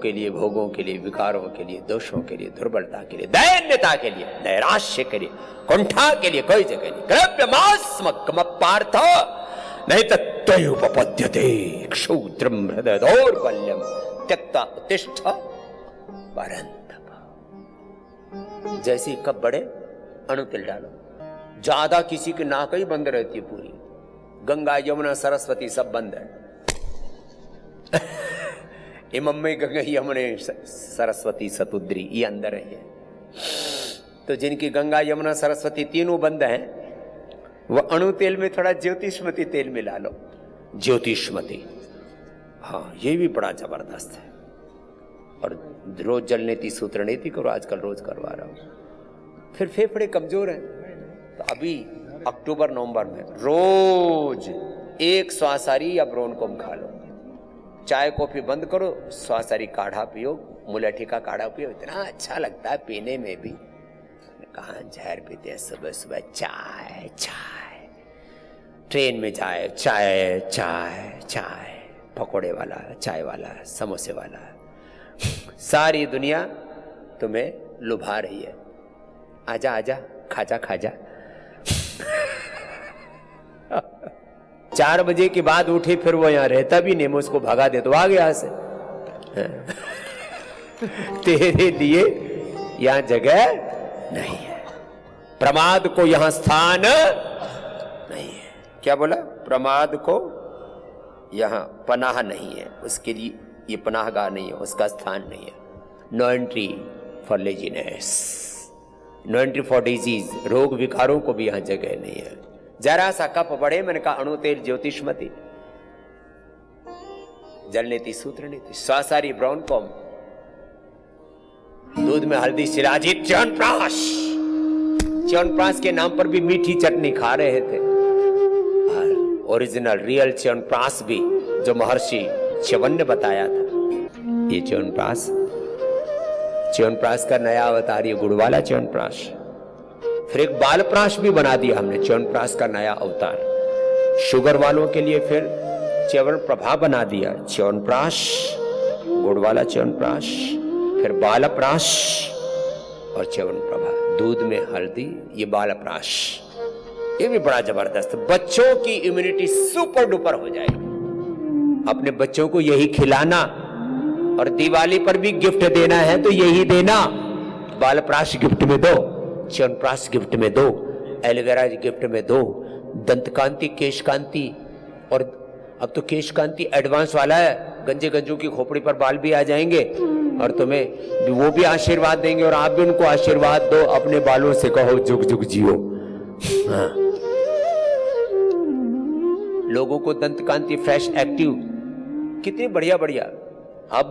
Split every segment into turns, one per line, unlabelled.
के लिए, भोगों के लिए, विकारों के लिए, दोषों के लिए, दुर्बलता के लिए, दैन्यता के लिए, नैराश्य के लिए, कुंठा के लिए कोई जगह नहीं। कृप्यमास्म पार्थ नहीं तत्त्वयुपपद्यते क्षुद्रम हृदय दौर्बल्यम त्यक्ता उत्तिष्ठ परन्तप। जैसे कब बढ़े अणुतिल डालो, ज्यादा किसी की नाक ही बंद रहती है पूरी, गंगा यमुना सरस्वती सब बंद है। ये मम्मी गंगा यमुना सरस्वती सतुद्री ये अंदर है। तो जिनकी गंगा यमुना सरस्वती तीनों बंद हैं, वो अणु तेल में थोड़ा ज्योतिष्मती तेल मिला लो। ज्योतिष्मती, हाँ ये भी बड़ा जबरदस्त है। और रोज जल नीति सूत्र नीति करो, आजकल रोज करवा रहा हूं। फिर फेफड़े कमजोर हैं तो अभी अक्टूबर नवंबर में रोज एक स्वासारी या ब्रोनकोम खा लो। चाय कॉफी बंद करो, स्वासारी काढ़ा पियो, मुलठी का काढ़ा पियो, इतना अच्छा लगता है पीने में भी। कहाँ जहर पीते हैं सुबह सुबह, चाय चाय, ट्रेन में जाए चाय चाय चाय, पकोड़े वाला, चाय वाला, समोसे वाला, सारी दुनिया तुम्हें लुभा रही है। आजा आजा, खाजा खाजा। 4 बजे के बाद उठे फिर वो यहाँ रहता भी नहीं, मैं उसको भगा दे तो आ गया यहाँ से। तेरे लिए यहाँ जगह नहीं है, प्रमाद को यहाँ स्थान नहीं है। क्या बोला? प्रमाद को यहाँ पनाह नहीं है, उसके लिए ये पनाहगाह नहीं है, उसका स्थान नहीं है। No entry for laziness, no entry for disease, रोग विकारों को भी यहाँ जगह नहीं है। जरा सा कप बढ़े, मैंने कहा अणु तेल ज्योतिष्मती, जल नीति सूत्र नीति, स्वासारी ब्रोनकोम, दूध में हल्दी शिलाजीत, च्यवनप्राश। च्यवनप्राश के नाम पर भी मीठी चटनी खा रहे थे। ओरिजिनल रियल च्यवनप्राश भी जो महर्षि च्यवन ने बताया था। ये च्यवनप्राश का नया अवतार, ये गुड़ वाला च्यवनप्राश। फिर एक बालप्राश भी बना दिया हमने, च्यवनप्राश का नया अवतार। शुगर वालों के लिए फिर च्यवनप्रभा बना दिया, च्यवनप्राश, गुड़ वाला च्यवनप्राश, फिर बालप्राश और च्यवनप्रभा, दूध में हल्दी, ये बालप्राश। ये भी बड़ा जबरदस्त, बच्चों की इम्यूनिटी सुपर डुपर हो जाएगी। अपने बच्चों को यही खिलाना, और दिवाली पर भी गिफ्ट देना है तो यही देना। बालप्राश गिफ्ट में दो, च्यवनप्राश गिफ्ट में दो, एलोवेरा गिफ्ट में दो, दंतकांति, केशकांति, और अब तो केशकांति एडवांस वाला है, गंजे गंजों की खोपड़ी पर बाल भी आ जाएंगे और तुम्हें वो भी आशीर्वाद देंगे और आप भी उनको आशीर्वाद दो। अपने बालों से कहो जुग जुग जियो। हाँ। लोगों को दंतकांति फ्रेश एक्टिव, कितनी बढ़िया बढ़िया। अब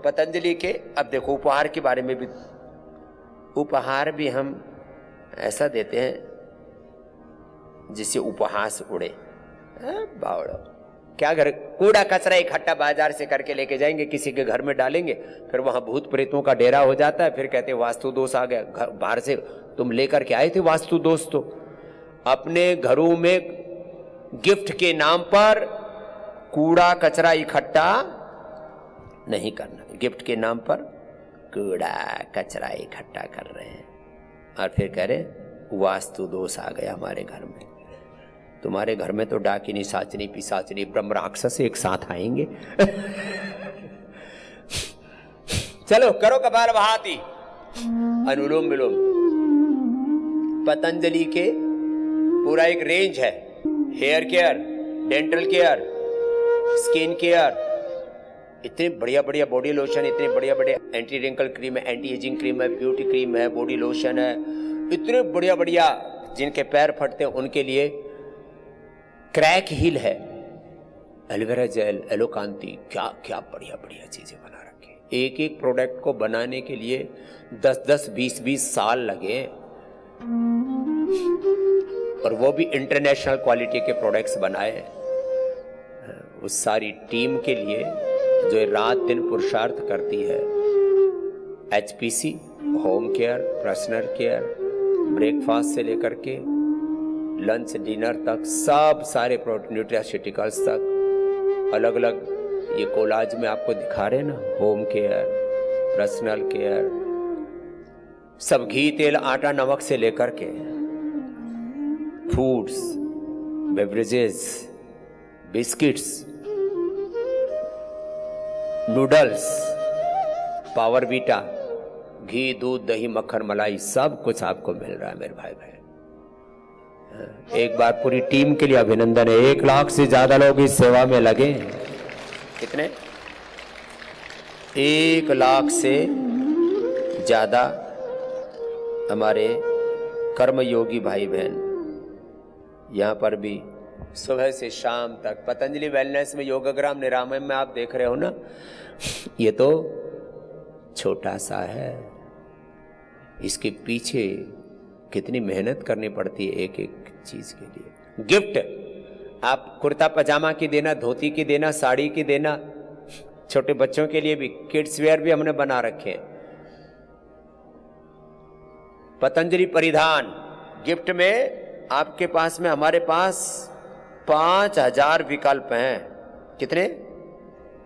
पतंजलि के, अब देखो उपहार के बारे में भी, उपहार भी हम ऐसा देते हैं जिससे उपहास उड़े। बावड़ो, क्या घर कूड़ा कचरा इकट्ठा बाजार से करके लेके जाएंगे, किसी के घर में डालेंगे, फिर वहां भूत प्रेतों का डेरा हो जाता है। फिर कहते वास्तु दोष आ गया, घर बाहर से तुम लेकर के आए थे वास्तु दोष। तो अपने घरों में गिफ्ट के नाम पर कूड़ा कचरा इकट्ठा नहीं करना। गिफ्ट के नाम पर कूड़ा कचरा इकट्ठा कर रहे हैं और फिर कह रहे वास्तु दोष आ गया हमारे घर में। तुम्हारे घर में तो डाकिनी, साचनी, पिशाचनी, ब्रह्म राक्षस एक साथ आएंगे। चलो करो कपालभाति, अनुलोम विलोम। पतंजलि के पूरा एक रेंज है, hair care, dental care, skin care, इतने बढ़िया बढ़िया बॉडी लोशन, इतने बढ़िया बढ़िया एंटी रिंकल क्रीम है, एंटी एजिंग क्रीम है, ब्यूटी क्रीम है, बॉडी लोशन है, इतने बढ़िया बढ़िया। जिनके पैर फटते हैं उनके लिए क्रैक हील है, एलोवेरा जेल, एलोकांति, क्या क्या बढ़िया बढ़िया चीजें बना रखे। एक एक प्रोडक्ट को बनाने के लिए 10-10, 20-20 साल लगे, और वो भी इंटरनेशनल क्वालिटी के प्रोडक्ट्स बनाए। उस सारी टीम के लिए जो रात दिन पुरुषार्थ करती है, HPC, home care, personal care, breakfast से लेकर के लंच डिनर तक, सब सारे न्यूट्रास्यूटिकल्स तक, अलग अलग ये कोलाज में आपको दिखा रहे ना, होम केयर, पर्सनल केयर, सब घी तेल आटा नमक से लेकर के foods, beverages, biscuits, noodles, power बीटा, घी दूध दही मक्खन मलाई, सब कुछ आपको मिल रहा है मेरे भाई बहन। एक बार पूरी टीम के लिए अभिनंदन है। 1 लाख से ज्यादा लोग इस सेवा में लगे हैं। कितने? 1 लाख से ज्यादा हमारे कर्मयोगी भाई बहन यहाँ पर भी सुबह से शाम तक। पतंजलि वेलनेस में योगग्राम निरामयम में आप देख रहे हो ना, ये तो छोटा सा है, इसके पीछे कितनी मेहनत करनी पड़ती है एक एक चीज के लिए। गिफ्ट आप कुर्ता पजामा की देना, धोती की देना, साड़ी की देना, छोटे बच्चों के लिए भी किड्स वेयर भी हमने बना रखे हैं। पतंजलि परिधान गिफ्ट में आपके पास में, हमारे पास 5000 विकल्प हैं। कितने?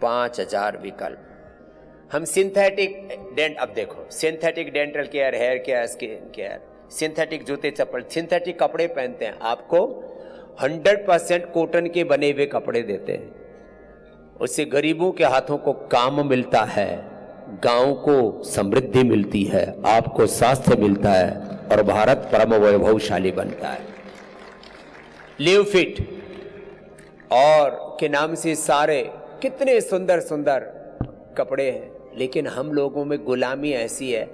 5000 विकल्प। हम सिंथेटिक अब देखो, synthetic dental care, hair care, skin care, synthetic जूते चप्पल, सिंथेटिक कपड़े पहनते हैं। आपको 100% कॉटन के बने हुए कपड़े देते हैं। उससे गरीबों के हाथों को काम मिलता है, गांव को समृद्धि मिलती है, आपको स्वास्थ्य मिलता है और भारत परम वैभवशाली बनता है। लिव फिट और के नाम से सारे कितने सुंदर सुंदर कपड़े हैं, लेकिन हम लोगों में गुलामी ऐसी है,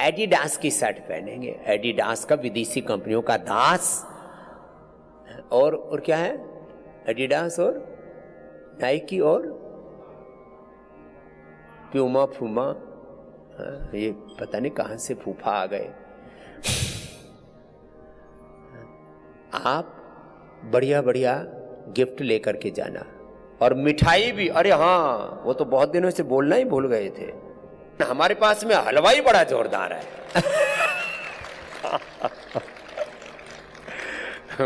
एडिडास की शर्ट पहनेंगे, एडिडास का विदेशी कंपनियों का दास, और क्या है, एडिडास और नाइकी और प्यूमा फूमा, ये पता नहीं कहां से फूफा आ गए। आप बढ़िया बढ़िया गिफ्ट लेकर के जाना, और मिठाई भी। अरे हाँ, वो तो बहुत दिनों से बोलना ही भूल गए थे, हमारे पास में हलवाई बड़ा जोरदार है।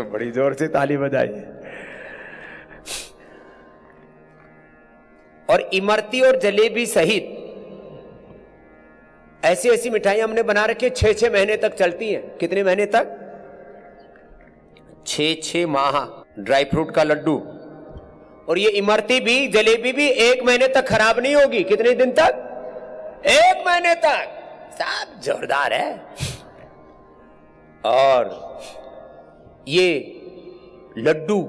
बड़ी जोर से ताली बजाइए। और इमरती और जलेबी सहित ऐसी ऐसी मिठाई हमने बना रखी है, 6-6 महीने तक चलती हैं। कितने महीने तक? 6-6 माह। ड्राई फ्रूट का लड्डू और ये इमरती भी, जलेबी भी 1 महीने तक खराब नहीं होगी। कितने दिन तक? 1 महीने तक। सब जोरदार है। और ये लड्डू,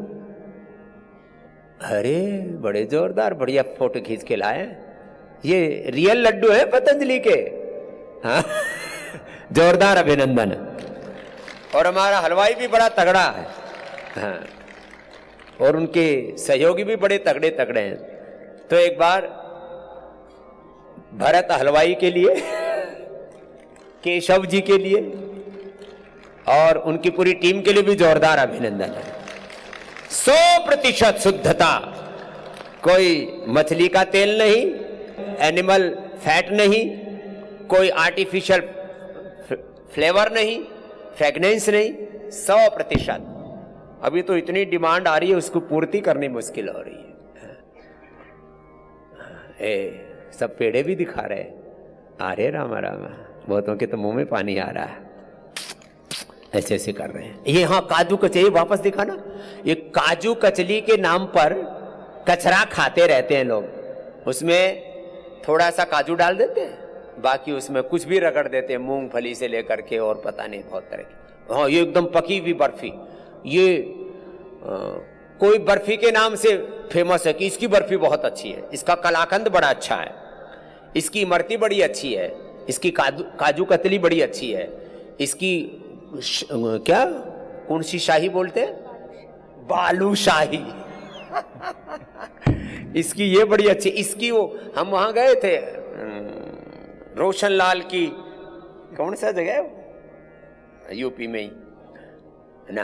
अरे बड़े जोरदार, बढ़िया फोटो खींच के लाए। ये रियल लड्डू है पतंजलि के। हाँ, जोरदार अभिनंदन। और हमारा हलवाई भी बड़ा तगड़ा है। हाँ, और उनके सहयोगी भी बड़े तगड़े तगड़े हैं। तो एक बार भरत हलवाई के लिए, केशव जी के लिए और उनकी पूरी टीम के लिए भी जोरदार अभिनंदन है। 100% शुद्धता, कोई मछली का तेल नहीं, एनिमल फैट नहीं, कोई आर्टिफिशियल फ्लेवर नहीं, फ्रेगनेंस नहीं, 100%। अभी तो इतनी डिमांड आ रही है, उसको पूर्ति करनी मुश्किल हो रही है। सब पेड़े भी दिखा रहे, अरे रामा रामा, बहुतों के तो मुंह में पानी आ रहा है, ऐसे ऐसे कर रहे हैं। ये हाँ, काजू कचली वापस दिखाना। ये काजू कचली के नाम पर कचरा खाते रहते हैं लोग। उसमें थोड़ा सा काजू डाल देते हैं, बाकी उसमें कुछ भी रगड़ देते हैं, मूंगफली से लेकर के और पता नहीं बहुत तरह की। हाँ, ये एकदम पकी हुई बर्फी। ये कोई बर्फी के नाम से फेमस है कि इसकी बर्फी बहुत अच्छी है, इसका कलाकंद बड़ा अच्छा है, इसकी इमरती बड़ी अच्छी है, इसकी काजू कतली बड़ी अच्छी है, इसकी क्या कौन सी शाही बोलते हैं, बालूशाही। इसकी ये बड़ी अच्छी, इसकी वो, हम वहां गए थे रोशन लाल की, कौन सा जगह है यूपी में ही ना,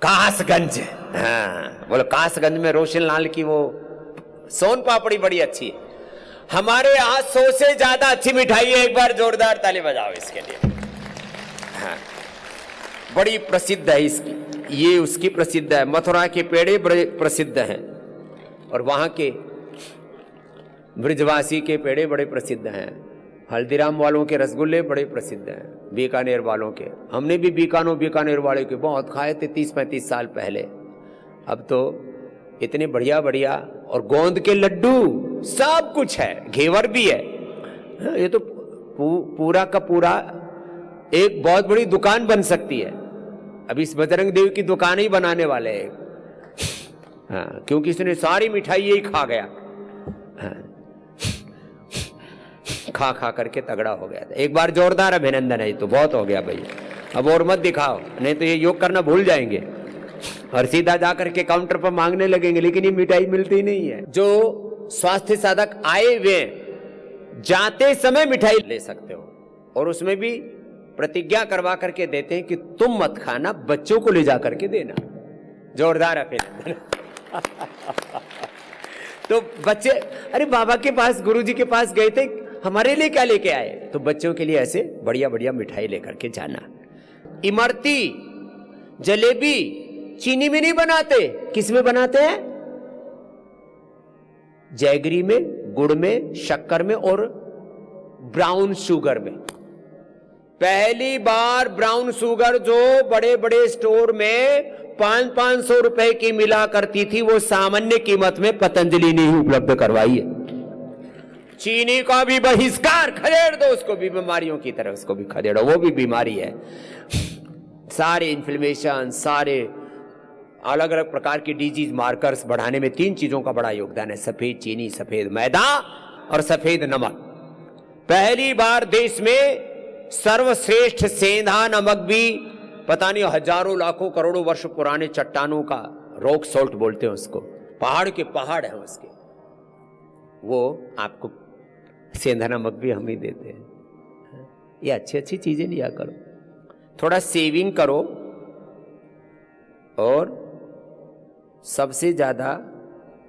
कासगंज। हाँ, बोलो कासगंज में रोशन लाल की वो सोन पापड़ी बड़ी अच्छी है। हमारे यहाँ 100 से ज्यादा अच्छी मिठाई है। एक बार जोरदार ताली बजाओ इसके लिए। हाँ, बड़ी प्रसिद्ध है इसकी। ये उसकी प्रसिद्ध है। मथुरा के पेड़े बड़े प्रसिद्ध हैं और वहाँ के ब्रजवासी के पेड़े बड़े प्रसिद्ध हैं। हल्दीराम वालों के रसगुल्ले बड़े प्रसिद्ध हैं, बीकानेर वालों के। हमने भी बीकानेर वाले के बहुत खाए थे 30-35 साल पहले। अब तो इतने बढ़िया बढ़िया, और गोंद के लड्डू सब कुछ है, घेवर भी है। ये तो पूरा का पूरा एक बहुत बड़ी दुकान बन सकती है। अभी इस बजरंग देव की दुकान ही बनाने वाले हैं। हाँ, क्योंकि इसने सारी मिठाई यही खा गया। हाँ, खा खा करके तगड़ा हो गया था। एक बार जोरदार अभिनंदन है, तो बहुत हो गया भैया। अब और मत दिखाओ, नहीं तो ये योग करना भूल जाएंगे और सीधा जाकर के काउंटर पर मांगने लगेंगे, लेकिन ये मिठाई मिलती नहीं है। जो स्वास्थ्य साधक आए हुए जाते समय मिठाई ले सकते हो, और उसमें भी प्रतिज्ञा करवा करके देते हैं कि तुम मत खाना, बच्चों को ले जा करके देना। जोरदार अभिनंदन। तो बच्चे, अरे बाबा के पास, गुरुजी के पास गए थे, हमारे लिए क्या लेके आए? तो बच्चों के लिए ऐसे बढ़िया बढ़िया मिठाई लेकर के जाना। इमरती, जलेबी चीनी में नहीं बनाते, किस में बनाते हैं? जैगरी में, गुड़ में, शक्कर में और ब्राउन शुगर में। पहली बार ब्राउन शुगर जो बड़े बड़े स्टोर में 500-500 रुपए की मिला करती थी, वो सामान्य कीमत में पतंजलि ने ही उपलब्ध करवाई है। चीनी का भी बहिष्कार, खदेड़ दो उसको भी, बीमारियों की तरह उसको भी खदेड़ो, वो भी बीमारी है। सारे इन्फ्लेमेशन, सारे अलग अलग प्रकार की डिजीज मार्कर्स बढ़ाने में 3 चीजों का बड़ा योगदान है: सफेद चीनी, सफेद मैदा और सफेद नमक। पहली बार देश में सर्वश्रेष्ठ सेंधा नमक भी, पता नहीं हजारों लाखों करोड़ों वर्ष पुराने चट्टानों का रॉक सॉल्ट बोलते हैं उसको, पहाड़ के पहाड़ है उसके, वो आपको सेंधा नमक भी हम ही देते हैं। ये अच्छी अच्छी चीजें लिया करो, थोड़ा सेविंग करो। और सबसे ज्यादा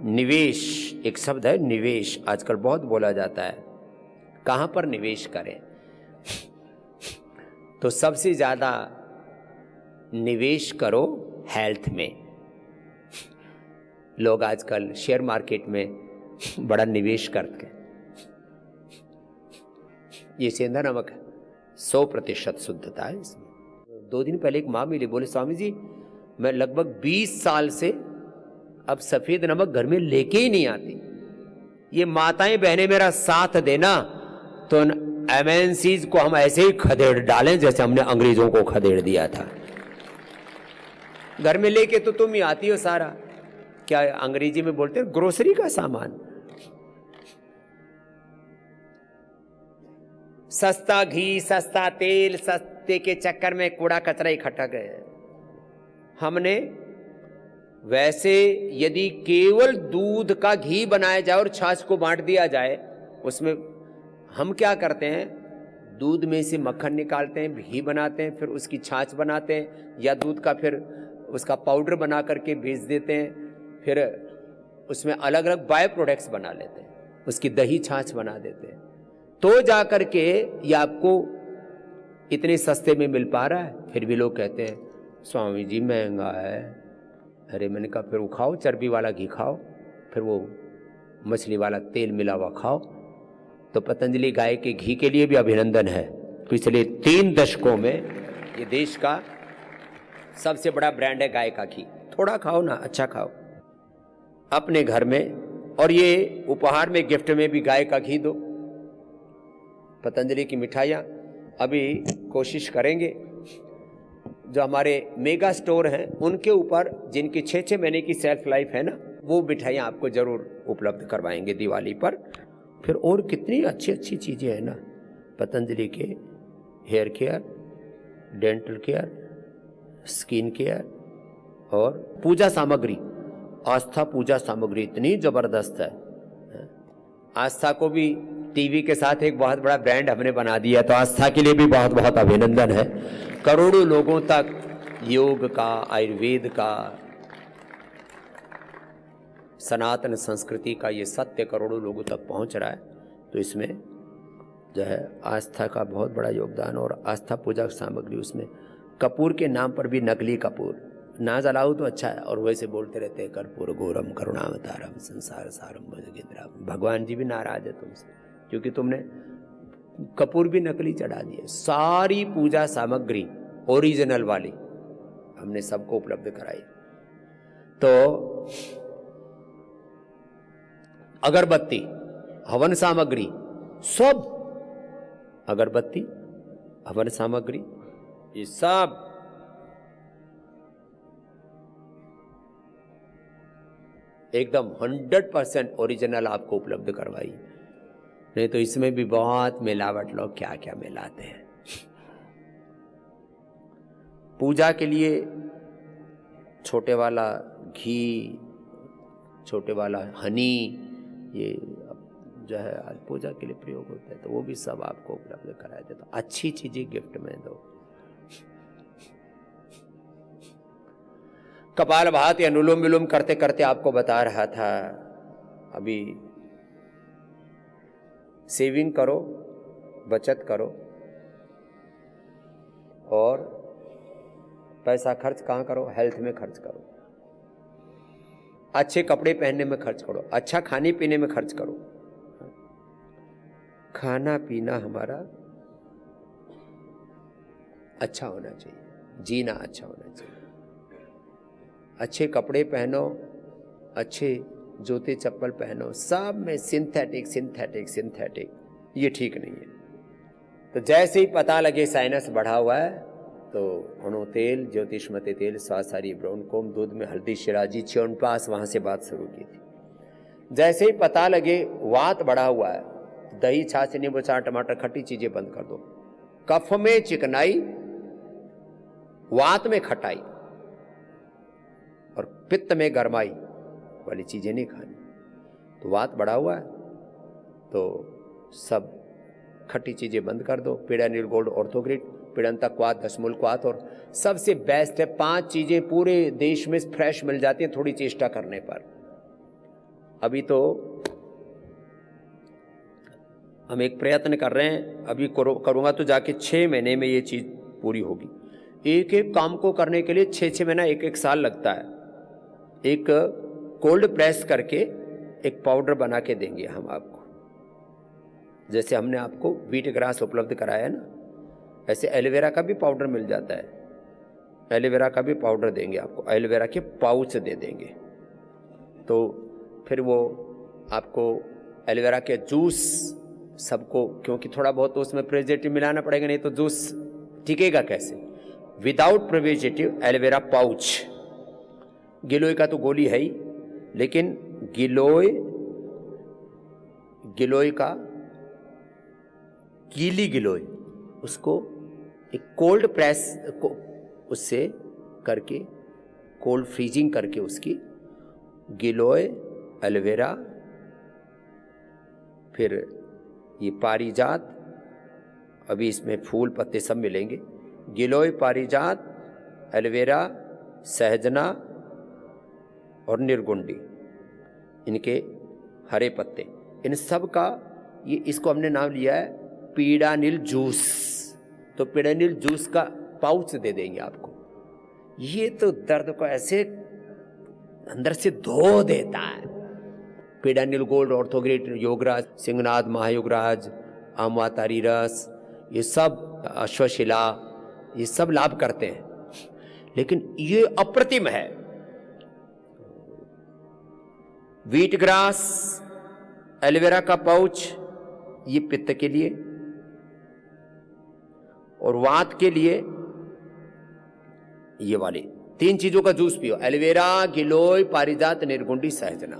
निवेश, एक शब्द है निवेश, आजकल बहुत बोला जाता है, कहां पर निवेश करें? तो सबसे ज्यादा निवेश करो हेल्थ में। लोग आजकल शेयर मार्केट में बड़ा निवेश करते हैं। ये सेंधा नमक है, 100% शुद्धता है इसमें। 2 दिन पहले एक माँ मिली, बोले स्वामी जी मैं लगभग 20 साल से अब सफेद नमक घर में लेके ही नहीं आती। ये माताएं बहनें मेरा साथ देना, तो एमएनसीज को हम ऐसे ही खदेड़ डालें जैसे हमने अंग्रेजों को खदेड़ दिया था। घर में लेके तो तुम ही आती हो सारा, क्या अंग्रेजी में बोलते हैं, ग्रोसरी का सामान। सस्ता घी, सस्ता तेल, सस्ते के चक्कर में कूड़ा कचरा इकट्ठा गए। हमने वैसे यदि केवल दूध का घी बनाया जाए और छाछ को बांट दिया जाए, उसमें हम क्या करते हैं, दूध में से मक्खन निकालते हैं, घी बनाते हैं, फिर उसकी छाछ बनाते हैं, या दूध का फिर उसका पाउडर बना करके बेच देते हैं, फिर उसमें अलग अलग बाय प्रोडक्ट्स बना लेते हैं, उसकी दही छाछ बना देते हैं, तो जा कर के ये आपको इतने सस्ते में मिल पा रहा है। फिर भी लोग कहते हैं स्वामी जी महंगा है। अरे मैंने कहा फिर वो खाओ, चर्बी वाला घी खाओ, फिर वो मछली वाला तेल मिला हुआ खाओ। तो पतंजलि गाय के घी के लिए भी अभिनंदन है। पिछले 3 दशकों में ये देश का सबसे बड़ा ब्रांड है गाय का घी। थोड़ा खाओ ना, अच्छा खाओ अपने घर में, और ये उपहार में, गिफ्ट में भी गाय का घी दो। पतंजलि की मिठाइयाँ अभी कोशिश करेंगे, जो हमारे मेगा स्टोर हैं उनके ऊपर, जिनकी 6-6 महीने की सेल्फ लाइफ है ना, वो मिठाइयाँ आपको जरूर उपलब्ध करवाएंगे दिवाली पर। फिर और कितनी अच्छी अच्छी चीज़ें हैं ना पतंजलि के, hair care, dental care, skin care और पूजा सामग्री। आस्था पूजा सामग्री इतनी ज़बरदस्त है। आस्था को भी टीवी के साथ एक बहुत बड़ा ब्रांड हमने बना दिया, तो आस्था के लिए भी बहुत बहुत अभिनंदन है। करोड़ों लोगों तक योग का, आयुर्वेद का, सनातन संस्कृति का ये सत्य करोड़ों लोगों तक पहुंच रहा है। तो इसमें जो है आस्था का बहुत बड़ा योगदान। और आस्था पूजा सामग्री, उसमें कपूर के नाम पर भी नकली कपूर, ना जलाओ तो अच्छा है, और वैसे बोलते रहते हैं कर्पूर गौरम करुणावतारम संसार सारम भुजगेंद्रम। भगवान जी भी नाराज है तुमसे, क्योंकि तुमने कपूर भी नकली चढ़ा दिए। सारी पूजा सामग्री ओरिजिनल वाली हमने सबको उपलब्ध कराई। तो अगरबत्ती, हवन सामग्री, सब अगरबत्ती, हवन सामग्री, ये सब एकदम 100% ओरिजिनल आपको उपलब्ध करवाई। नहीं तो इसमें भी बहुत मिलावट लोग क्या क्या मिलाते हैं। पूजा के लिए छोटे वाला घी, छोटे वाला हनी, ये जो है आज पूजा के लिए प्रयोग होता है, तो वो भी सब आपको उपलब्ध कराए थे। तो अच्छी चीजें गिफ्ट में दो। कपालभाति अनुलोम विलोम करते करते आपको बता रहा था, अभी सेविंग करो, बचत करो, और पैसा खर्च कहाँ करो? हेल्थ में खर्च करो, अच्छे कपड़े पहनने में खर्च करो, अच्छा खाने पीने में खर्च करो। खाना पीना हमारा अच्छा होना चाहिए, जीना अच्छा होना चाहिए। अच्छे कपड़े पहनो, अच्छे जूते चप्पल पहनो, सब में सिंथेटिक सिंथेटिक सिंथेटिक, ये ठीक नहीं है। तो जैसे ही पता लगे साइनस बढ़ा हुआ है, तो अणु तेल, ज्योतिषमती तेल, स्वासारी, ब्रोनकोम, दूध में हल्दी, शिराजी, च्यवनप्राश, वहां से बात शुरू की थी। जैसे ही पता लगे वात बढ़ा हुआ है, दही, छाछ, नींबू, चाट, टमाटर, खट्टी चीजें बंद कर दो। कफ में चिकनाई, वात में खटाई और पित्त में गरमाई वाली चीजें नहीं खानी। तो वात बढ़ा हुआ है तो सब खट्टी चीजें बंद कर दो। पीड़ा नील गोल्ड ऑर्थोग्रिड, पीड़ंतक क्वाथ, दशमूल क्वाथ, और सबसे बेस्ट है 5 चीजें पूरे देश में फ्रेश मिल जाती हैं थोड़ी चेष्टा करने पर। अभी तो हम एक प्रयत्न कर रहे हैं, अभी करूंगा तो जाके 6 महीने में ये चीज पूरी होगी। एक एक काम को करने के लिए 6-6 महीना, 1-1 साल लगता है। एक कोल्ड प्रेस करके एक पाउडर बना के देंगे हम आपको, जैसे हमने आपको व्हीट ग्रास उपलब्ध कराया है ना, ऐसे एलोवेरा का भी पाउडर मिल जाता है। एलोवेरा का भी पाउडर देंगे आपको, एलोवेरा के पाउच दे देंगे। तो फिर वो आपको एलोवेरा के जूस सबको, क्योंकि थोड़ा बहुत तो उसमें प्रिजर्वेटिव मिलाना पड़ेगा, नहीं तो जूस टिकेगा कैसे। विदाउट प्रिजर्वेटिव एलोवेरा पाउच, गिलोय का तो गोली है ही, लेकिन गिलोय का गीली गिलोय, उसको एक कोल्ड प्रेस को उससे करके कोल्ड फ्रीजिंग करके उसकी गिलोय, एलोवेरा, फिर ये पारिजात, अभी इसमें फूल पत्ते सब मिलेंगे, गिलोय, पारिजात, एलोवेरा, सहजना और निर्गुंडी, इनके हरे पत्ते, इन सब का ये, इसको हमने नाम लिया है पीड़ानिल जूस। तो पीड़ानिल जूस का पाउच दे देंगे आपको। ये तो दर्द को ऐसे अंदर से धो देता है। पीड़ानिल गोल्ड, ऑर्थोग्रिड, योगराज, सिंहनाद, महायोगराज, आमवातारी रस, ये सब, अश्वशिला, ये सब लाभ करते हैं। लेकिन ये अप्रतिम है। व्हीट ग्रास, एलोवेरा का पाउच, ये पित्त के लिए, और वात के लिए ये वाली 3 चीजों का जूस पियो। एलोवेरा, गिलोय, पारिजात, निर्गुंडी, सहजना।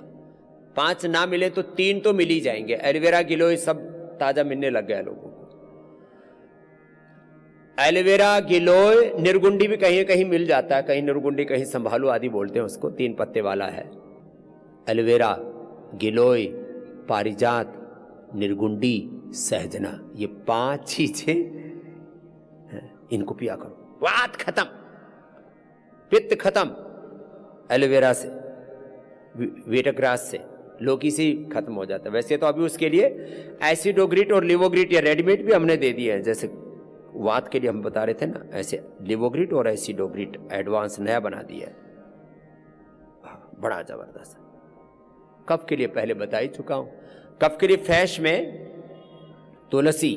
5 ना मिले तो 3 तो मिल ही जाएंगे। एलोवेरा, गिलोय सब ताजा मिलने लग गया लोगों को। एलोवेरा, गिलोय, निर्गुंडी भी कहीं कहीं मिल जाता है, कहीं निर्गुंडी, कहीं संभालू आदि बोलते हैं उसको, 3 पत्ते वाला है। एलोवेरा, गिलोय, पारिजात, निर्गुंडी, सहजना, ये 5 चीजें इनको पिया करो। वात खत्म, पित्त खत्म, एलोवेरा से, वीटग्रास से, लौकी से खत्म हो जाता है। वैसे तो अभी उसके लिए एसिडोग्रिट और लिवोग्रिट या रेडीमेड भी हमने दे दिए हैं, जैसे वात के लिए हम बता रहे थे ना, ऐसे लिवोग्रिट और एसिडोग्रिट एडवांस नया बना दिया है, बड़ा जबरदस्त। कफ के लिए पहले बता ही चुका हूं। कफ के लिए फैश में तुलसी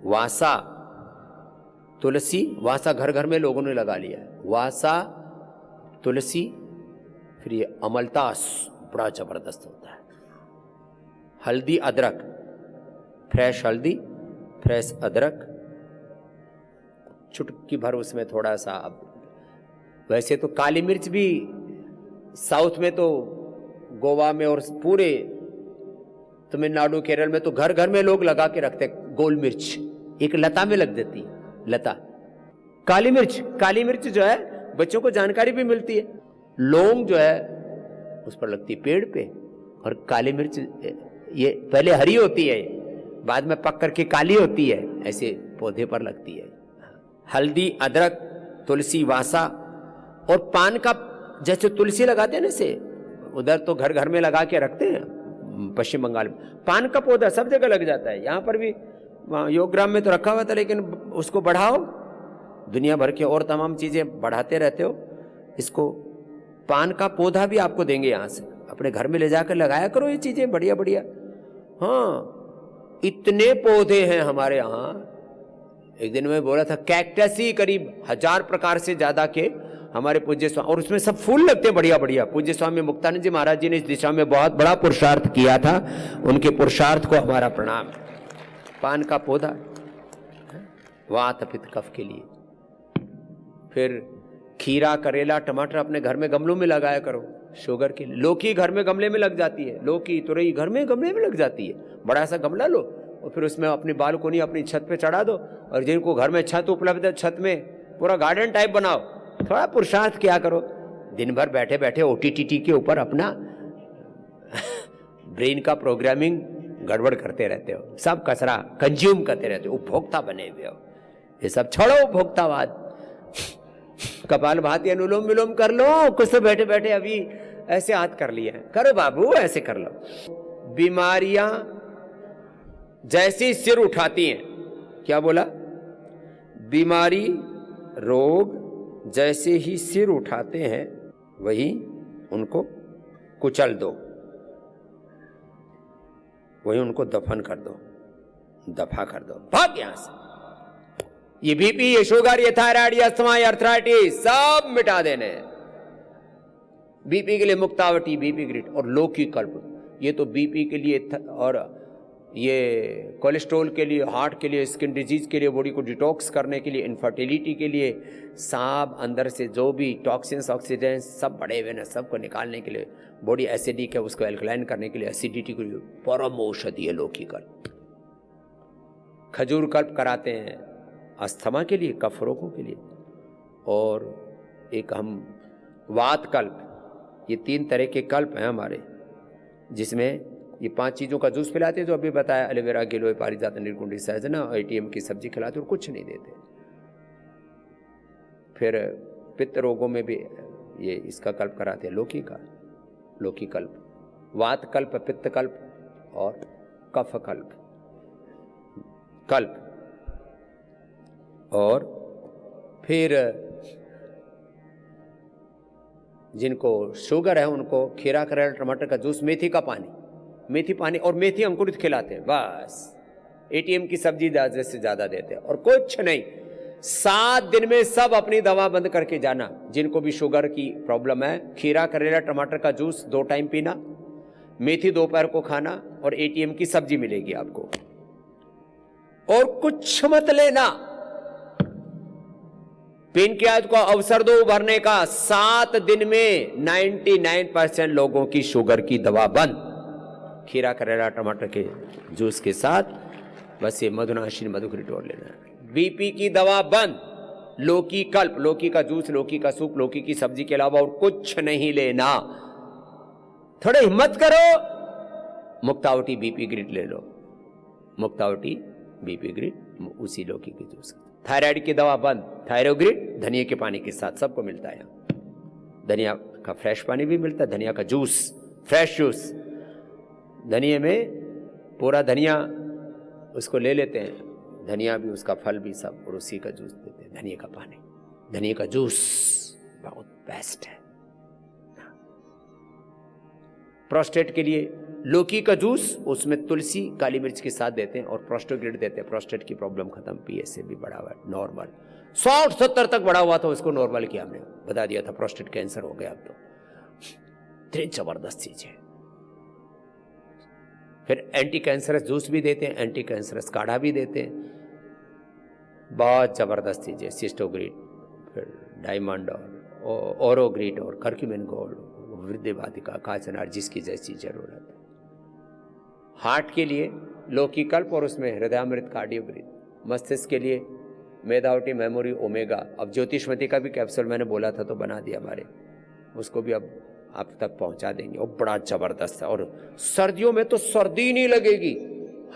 वासा, तुलसी वासा घर घर में लोगों ने लगा लिया है, वासा तुलसी, फिर ये अमलतास बड़ा जबरदस्त होता है, हल्दी अदरक, फ्रेश हल्दी फ्रेश अदरक, चुटकी भर उसमें थोड़ा सा। अब वैसे तो काली मिर्च भी साउथ में तो गोवा में और पूरे तमिलनाडु केरल में तो घर घर में लोग लगा के रखते हैं। गोल मिर्च एक लता में लग जाती है, लता। काली मिर्च जो है बच्चों को जानकारी भी मिलती है। लौंग जो है उस पर लगती है पेड़ पे, और काली मिर्च ये पहले हरी होती है, बाद में पक करके काली होती है, ऐसे पौधे पर लगती है। हल्दी अदरक तुलसी वासा और पान का, जैसे तुलसी लगाते हैं ना से, उधर तो घर घर में लगा के रखते हैं पश्चिम बंगाल में। पान का पौधा सब जगह लग जाता है, यहाँ पर भी योगग्राम में तो रखा हुआ था, लेकिन उसको बढ़ाओ, दुनिया भर के और तमाम चीजें बढ़ाते रहते हो। इसको पान का पौधा भी आपको देंगे यहाँ से, अपने घर में ले जाकर लगाया करो ये चीजें बढ़िया बढ़िया। हाँ, इतने पौधे हैं हमारे यहाँ। एक दिन मैं बोला था कैक्टस ही करीब 1000 प्रकार से ज्यादा के हमारे पूज्य स्वामी, और उसमें सब फूल लगते हैं बढ़िया बढ़िया। पूज्य स्वामी मुक्तानंद जी महाराज जी ने इस दिशा में बहुत बड़ा पुरुषार्थ किया था, उनके पुरुषार्थ को हमारा प्रणाम। पान का पौधा वात पित्त कफ के लिए। फिर खीरा करेला टमाटर अपने घर में गमलों में लगाया करो शुगर के लिए। लौकी घर में गमले में लग जाती है, लौकी तुरई घर में गमले में लग जाती है। बड़ा सा गमला लो और फिर उसमें अपनी बालकोनी अपनी छत पे चढ़ा दो, और जिनको घर में छत उपलब्ध है छत में पूरा गार्डन टाइप बनाओ। थोड़ा पुरुषार्थ किया करो। दिन भर बैठे बैठे ओटीटी के ऊपर अपना ब्रेन का प्रोग्रामिंग गड़बड़ करते रहते हो, सब कचरा कंज्यूम करते रहते हो, उपभोक्ता बने हुए हो। ये सब छोड़ो उपभोक्तावाद। कपाल भाती अनुलोम विलोम कर लो, कुछ तो बैठे बैठे अभी ऐसे हाथ कर लिया है, करो बाबू ऐसे कर लो। बीमारियां जैसी सिर उठाती हैं, क्या बोला? बीमारी रोग जैसे ही सिर उठाते हैं वही उनको कुचल दो, वही उनको दफन कर दो, दफा कर दो, भाग यहां से। ये बीपी, ये शुगर, ये थायराइड, ये अस्थमा, ये अर्थराइटिस सब मिटा देने। बीपी के लिए मुक्तावटी, बीपी ग्रिट और लौकी कल्प, ये तो बीपी के लिए और ये कोलेस्ट्रॉल के लिए, हार्ट के लिए, स्किन डिजीज के लिए, बॉडी को डिटॉक्स करने के लिए, इनफर्टिलिटी के लिए, सांप अंदर से जो भी टॉक्सिन्स ऑक्सीडेंट्स सब बढ़े हुए ना, सबको निकालने के लिए, बॉडी एसिडिक है उसको एल्कलाइन करने के लिए, एसिडिटी के लिए परम औषधि है लौकी कल्प। खजूर कल्प कराते हैं अस्थमा के लिए, कफ रोगों के लिए। और एक हम वात कल्प, ये 3 तरह के कल्प हैं हमारे, जिसमें ये 5 चीज़ों का जूस पिलाते हैं जो अभी बताया, एलोवेरा, गिलोय, पारिजात, निर्कुंडी, सहजना, एटीएम की सब्जी खिलाते और कुछ नहीं देते। फिर पित्त रोगों में भी ये इसका कल्प कराते हैं, लौकी का, लौकी कल्प। वात कल्प, पित्त कल्प और कफ कल्प कल्प। और फिर जिनको शुगर है उनको खीरा करेला टमाटर का जूस, मेथी का पानी, मेथी पानी और मेथी अंकुरित खिलाते हैं बस। एटीएम की सब्जी ज्यादा से ज्यादा देते हैं और कुछ नहीं। 7 दिन में सब अपनी दवा बंद करके जाना। जिनको भी शुगर की प्रॉब्लम है, खीरा करेला टमाटर का जूस 2 टाइम पीना, मेथी दोपहर को खाना और एटीएम की सब्जी मिलेगी आपको, और कुछ मत लेना। पेनक्रियाज को अवसर दो उभरने का। 7 दिन में 99% लोगों की शुगर की दवा बंद, खीरा करेला टमाटर के जूस के साथ। बस ये मधुनाशिनी मधुक्रिटोल लेना है। बीपी की दवा बंद, लौकी कल्प, लौकी का जूस, लौकी का सूप, लौकी की सब्जी के अलावा और कुछ नहीं लेना। थोड़े हिम्मत करो, मुक्तावटी बीपी ग्रिड ले लो, मुक्तावटी बीपी ग्रिड, उसी लौकी के जूस। थायराइड की दवा बंद, थायरोग्रिड धनिया के पानी के साथ सबको मिलता है। धनिया का फ्रेश पानी भी मिलता है, धनिया का जूस, फ्रेश जूस। धनिया में पूरा धनिया उसको ले लेते हैं, धनिया भी, उसका फल भी सब, और उसी का जूस देते हैं। धनिया का पानी, धनिया का जूस बहुत बेस्ट है। प्रोस्टेट के लिए लौकी का जूस, उसमें तुलसी काली मिर्च के साथ देते हैं और प्रोस्टोग्रिड देते हैं। प्रोस्टेट की प्रॉब्लम खत्म, पीएसए भी बढ़ा हुआ है, नॉर्मल 60-70 तक बढ़ा हुआ था, उसको नॉर्मल किया हमने, बता दिया था प्रोस्टेट कैंसर हो गया अब तो। इतनी जबरदस्त चीज है। फिर एंटी कैंसरस जूस भी देते हैं, एंटी कैंसरस काढ़ा भी देते हैं, बहुत जबरदस्त चीज है। सिस्टोग्रीट, फिर डायमंड और ओरोग्रीट और कर्क्यूमिन गोल्ड, वृद्धि वाटिका, काचनार, जिसकी जैसी जरूरत है। हार्ट के लिए लौकी कल्प और उसमें हृदयामृत कार्डियोग्रीट, मस्तिष्क के लिए मेधावटी मेमोरी ओमेगा। अब ज्योतिषमती का भी कैप्सूल मैंने बोला था तो बना दिया हमारे, उसको भी अब आप तक पहुंचा देंगे, और बड़ा जबरदस्त है। और सर्दियों में तो सर्दी नहीं लगेगी।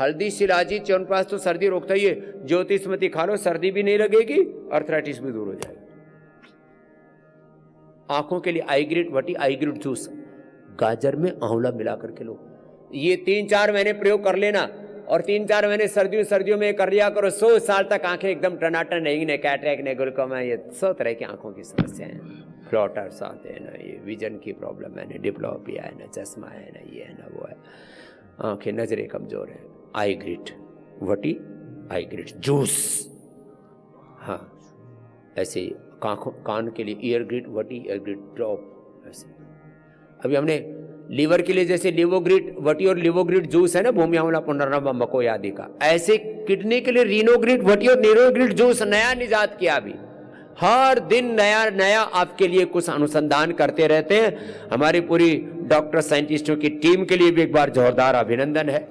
हल्दी, शिलाजी, च्यवनप्राश तो सर्दी रोकता ही है, ज्योतिषमती खा लो, सर्दी भी नहीं लगेगी, अर्थराइटिस भी दूर हो जाएगी। आंखों के लिए आईग्रिट वटी, आईग्रिट जूस, गाजर में आंवला मिला करके लो। ये 3-4 महीने प्रयोग कर लेना, और 3-4 महीने सर्दियों में कर लिया करो, 100 साल तक आंखें एकदम टनाटन नहीं, न कैटरेक्ट न ग्लूकोमा, ये 100 तरह की आंखों की समस्याएं हैं। फ्लॉटर्स आते हैं ना, ये विजन की प्रॉब्लम है ना, डिप्लोपिया है ना, चश्मा है ना, ये है ना, वो है, आंखें नजरें कमजोर है। आईग्रिट वटी, आईग्रिट जूस, हाँ ऐसे ही कान के लिए ईयर ग्रिट वटी, ईयर ग्रिट ड्रॉप, ऐसे। अभी हमने लीवर के लिए जैसे लिवोग्रिट वटी और लिवोग्रिट जूस है ना, भूमि आंवला, पुनर्नवा, मकोई आदि का, ऐसे किडनी के लिए रीनोग्रिट वटी और नीरोग्रिट जूस नया निजात किया। अभी हर दिन नया नया आपके लिए कुछ अनुसंधान करते रहते हैं। हमारी पूरी डॉक्टर साइंटिस्टों की टीम के लिए भी एक बार जोरदार अभिनंदन है।